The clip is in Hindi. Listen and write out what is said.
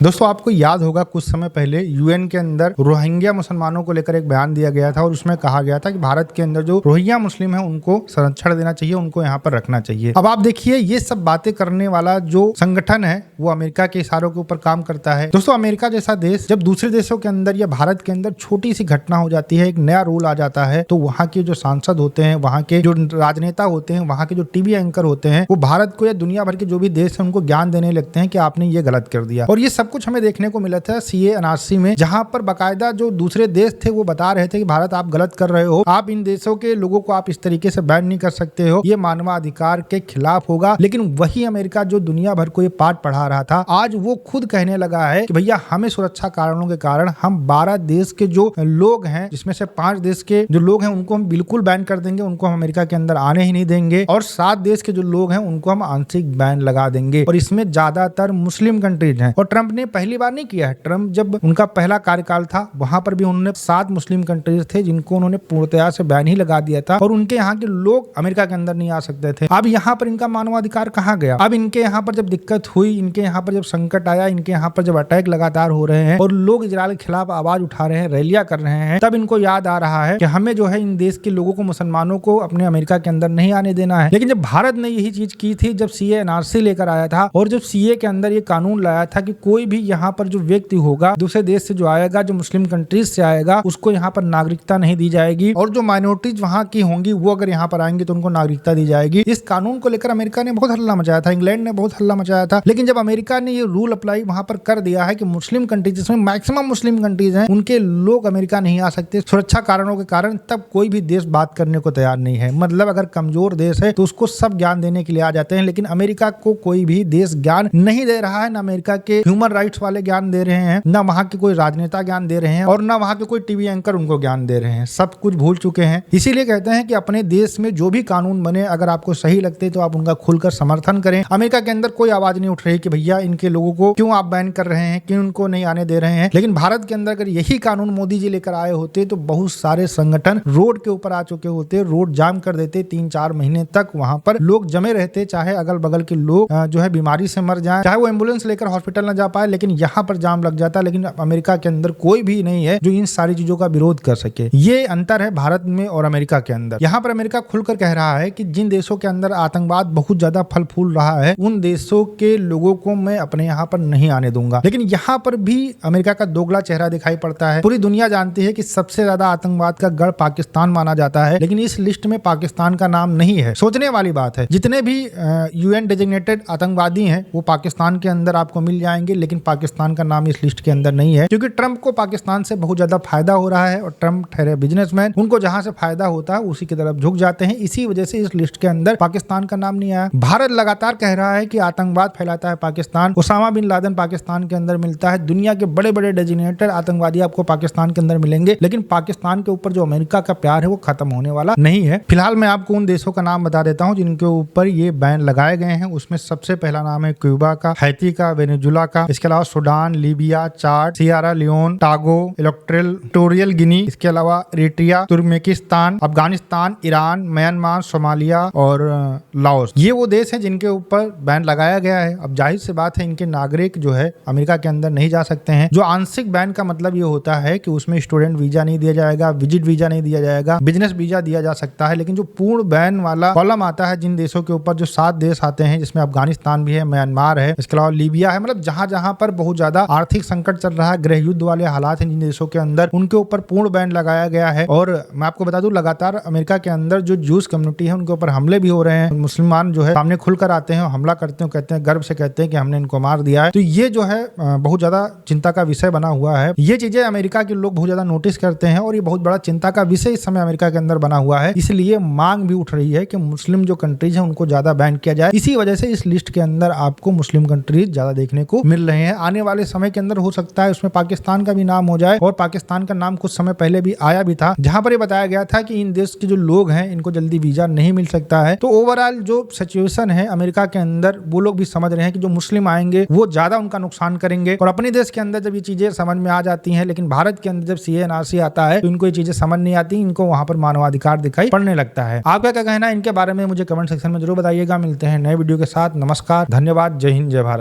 दोस्तों आपको याद होगा कुछ समय पहले यूएन के अंदर रोहिंग्या मुसलमानों को लेकर एक बयान दिया गया था और उसमें कहा गया था कि भारत के अंदर जो रोहिंग्या मुस्लिम है उनको संरक्षण देना चाहिए, उनको यहाँ पर रखना चाहिए। अब आप देखिए ये सब बातें करने वाला जो संगठन है वो अमेरिका के इशारों के ऊपर काम करता है। दोस्तों अमेरिका जैसा देश जब दूसरे देशों के अंदर या भारत के अंदर छोटी सी घटना हो जाती है, एक नया रूल आ जाता है, तो वहाँ के जो सांसद होते हैं, वहाँ के जो राजनेता होते हैं, वहाँ के जो टीवी एंकर होते हैं, वो भारत को या दुनिया भर के जो भी देश है उनको ज्ञान देने लगते हैं कि आपने ये गलत कर दिया। और ये सब कुछ हमें देखने को मिला था सीए एनआरसी में, जहां पर बाकायदा जो दूसरे देश थे वो बता रहे थे कि भारत आप गलत कर रहे हो, आप इन देशों के लोगों को आप इस तरीके से बैन नहीं कर सकते हो, ये मानवाधिकार के खिलाफ होगा। लेकिन वही अमेरिका जो दुनिया भर को ये पाठ पढ़ा रहा था, आज वो खुद कहने लगा है कि भैया हमें सुरक्षा कारणों के कारण हम 12 देश के जो लोग हैं, जिसमें से 5 देश के जो लोग हैं उनको हम बिल्कुल बैन कर देंगे, उनको हम अमेरिका के अंदर आने ही नहीं देंगे, और 7 देश के जो लोग हैं उनको हम आंशिक बैन लगा देंगे। और इसमें ज्यादातर मुस्लिम कंट्रीज हैं। और ट्रंप ने पहली बार नहीं किया है। ट्रंप जब उनका पहला कार्यकाल था वहां पर भी उन्होंने 7 मुस्लिम कंट्रीज थे जिनको उन्होंने पूर्णतया से बैन ही लगा दिया था और उनके यहाँ के लोग अमेरिका के अंदर नहीं आ सकते थे। अब यहाँ पर इनका मानवाधिकार कहाँ गया? अब इनके यहाँ पर जब दिक्कत हुई, इनके यहाँ पर जब संकट आया, इनके यहाँ पर जब अटैक लगातार हो रहे हैं और लोग इजराइल के खिलाफ आवाज उठा रहे हैं, रैलियां कर रहे हैं, तब इनको याद आ रहा है कि हमें जो है इन देश के लोगों को, मुसलमानों को अपने अमेरिका के अंदर नहीं आने देना है। लेकिन जब भारत ने यही चीज की थी, जब सीए एनआरसी लेकर आया था और जब सीए के अंदर ये कानून लाया था कि कोई भी यहाँ पर जो व्यक्ति होगा दूसरे देश से जो आएगा, जो मुस्लिम कंट्रीज से आएगा, उसको यहाँ पर नागरिकता नहीं दी जाएगी, और जो माइनॉरिटीज वहाँ की होंगी वो अगर यहाँ पर आएंगे तो उनको नागरिकता दी जाएगी। इस कानून को लेकर अमेरिका ने बहुत हल्ला मचाया था, इंग्लैंड ने बहुत हल्ला मचाया था। लेकिन जब अमेरिका ने ये रूल अप्लाई वहां पर कर दिया है कि मुस्लिम कंट्रीज, जिसमें मैक्सिमम मुस्लिम कंट्रीज हैं, उनके लोग अमेरिका नहीं आ सकते सुरक्षा कारणों के कारण, तब कोई भी देश बात करने को तैयार नहीं है। मतलब अगर कमजोर देश है तो उसको सब ज्ञान देने के लिए आ जाते हैं, लेकिन अमेरिका को कोई भी देश ज्ञान नहीं दे रहा है। न अमेरिका के ह्यूमन राइट्स वाले ज्ञान दे रहे हैं, न वहां के कोई राजनेता ज्ञान दे रहे हैं, और न वहां के कोई टीवी एंकर उनको ज्ञान दे रहे हैं। सब कुछ भूल चुके हैं। इसीलिए कहते हैं कि अपने देश में जो भी कानून बने, अगर आपको सही लगते तो आप उनका खुलकर समर्थन करें। अमेरिका के अंदर कोई आवाज नहीं उठ रही कि भैया इनके लोगों को क्यों आप बैन कर रहे हैं, क्यों उनको नहीं आने दे रहे हैं। लेकिन भारत के अंदर अगर यही कानून मोदी जी लेकर आए होते तो बहुत सारे संगठन रोड के ऊपर आ चुके होते, रोड जाम कर देते, 3-4 महीने तक वहां पर लोग जमे रहते, चाहे अगल बगल के लोग जो है बीमारी से मर जाएं, चाहे वो एम्बुलेंस लेकर हॉस्पिटल न जा पाए, लेकिन यहाँ पर जाम लग जाता। लेकिन अमेरिका के अंदर कोई भी नहीं है जो इन सारी चीजों का विरोध कर सके। ये अंतर है भारत में और अमेरिका के अंदर। यहाँ पर अमेरिका खुलकर कह रहा है कि जिन देशों के अंदर आतंकवाद बहुत ज्यादा फल फूल रहा है, उन देशों के लोगों को मैं अपने यहाँ पर नहीं आने दूंगा। लेकिन यहाँ पर भी अमेरिका का दोगला चेहरा दिखाई पड़ता है। पूरी दुनिया जानती है कि सबसे ज्यादा आतंकवाद का गढ़ पाकिस्तान माना जाता है, लेकिन इस लिस्ट में पाकिस्तान का नाम नहीं है। सोचने वाली बात है। जितने भी यूएन डेजिग्नेटेड आतंकवादी हैं वो पाकिस्तान के अंदर आपको मिल जाएंगे, लेकिन पाकिस्तान का नाम इस लिस्ट के अंदर नहीं है, क्योंकि ट्रंप को पाकिस्तान से बहुत ज्यादा फायदा हो रहा है और ट्रंप ठहरे बिजनेसमैन, उनको जहां से फायदा होता है उसी की तरफ झुक जाते हैं। इसी वजह से इस लिस्ट के अंदर पाकिस्तान का नाम नहीं आया। भारत लगातार कह रहा है कि आतंकवाद फैलाता है पाकिस्तान, उसामा बिन लादेन पाकिस्तान के अंदर मिलता है, दुनिया के बड़े बड़े डेजिग्नेटेड आतंकवादी आपको पाकिस्तान के अंदर मिलेंगे, लेकिन पाकिस्तान के ऊपर जो अमेरिका का प्यार है वो खत्म होने वाला नहीं है। फिलहाल मैं आपको उन देशों का नाम बता देता हूँ जिनके ऊपर ये बैन लगाए गए हैं। उसमें सबसे पहला नाम है क्यूबा का, हैती का, वेनेजुला का, इसके अलावा सूडान, लीबिया, चाड, सियरा लियोन, टागो, इक्वाटोरियल गिनी, इसके अलावा Eritrea, Turkmenistan, Afghanistan, Iran, Myanmar, Somalia और लाओस। ये वो देश हैं जिनके ऊपर बैन लगाया गया है। अब जाहिर सी बात है इनके नागरिक जो है अमेरिका के अंदर नहीं जा सकते हैं। जो आंशिक बैन का मतलब ये होता है कि उसमें स्टूडेंट वीजा नहीं दिया जाएगा, विजिट वीजा नहीं दिया जाएगा, बिजनेस वीजा दिया जा सकता है। लेकिन जो पूर्ण बैन वाला कॉलम आता है जिन देशों के ऊपर, जो 7 देश आते हैं, जिसमें अफगानिस्तान भी है, म्यांमार है, इसके अलावा लीबिया है, मतलब जहां जहां पर बहुत ज्यादा आर्थिक संकट चल रहा है, गृह युद्ध वाले हालात हैं जिन देशों के अंदर, उनके ऊपर पूर्ण बैन लगाया गया है। और मैं आपको बता दूं लगातार अमेरिका के अंदर जो जूस कम्युनिटी है उनके ऊपर हमले भी हो रहे हैं। मुसलमान जो है सामने खुलकर आते हैं और हमला करते हैं, कहते हैं, गर्व से कहते हैं कि हमने इनको मार दिया है। तो ये जो है बहुत ज्यादा चिंता का विषय बना हुआ है। ये चीजें अमेरिका के लोग बहुत ज्यादा नोटिस करते हैं और ये बहुत बड़ा चिंता का विषय इस समय अमेरिका के अंदर बना हुआ है। इसलिए मांग भी उठ रही है कि मुस्लिम जो कंट्रीज है उनको ज्यादा बैन किया जाए। इसी वजह से इस लिस्ट के अंदर आपको मुस्लिम कंट्रीज ज्यादा देखने को मिल रहे हैं। आने वाले समय के अंदर हो सकता है उसमें पाकिस्तान का भी नाम हो जाए, और पाकिस्तान का नाम कुछ समय पहले भी आया भी था, जहां पर ये बताया गया था कि इन देश के जो लोग हैं इनको जल्दी वीजा नहीं मिल सकता है। तो ओवरऑल जो सिचुएशन है अमेरिका के अंदर, वो लोग भी समझ रहे हैं कि जो मुस्लिम आएंगे वो ज्यादा उनका नुकसान करेंगे। और अपने देश के अंदर जब ये चीजें समझ में आ जाती हैं, लेकिन भारत के अंदर जब सीए एनआरसी आता है तो इनको ये चीजें समझ नहीं आती, इनको वहां पर मानवाधिकार दिखाई पड़ने लगता है। आपका क्या कहना है इनके बारे में मुझे कमेंट सेक्शन में जरूर बताइएगा। मिलते हैं नए वीडियो के साथ। नमस्कार, धन्यवाद, जय हिंद, जय भारत।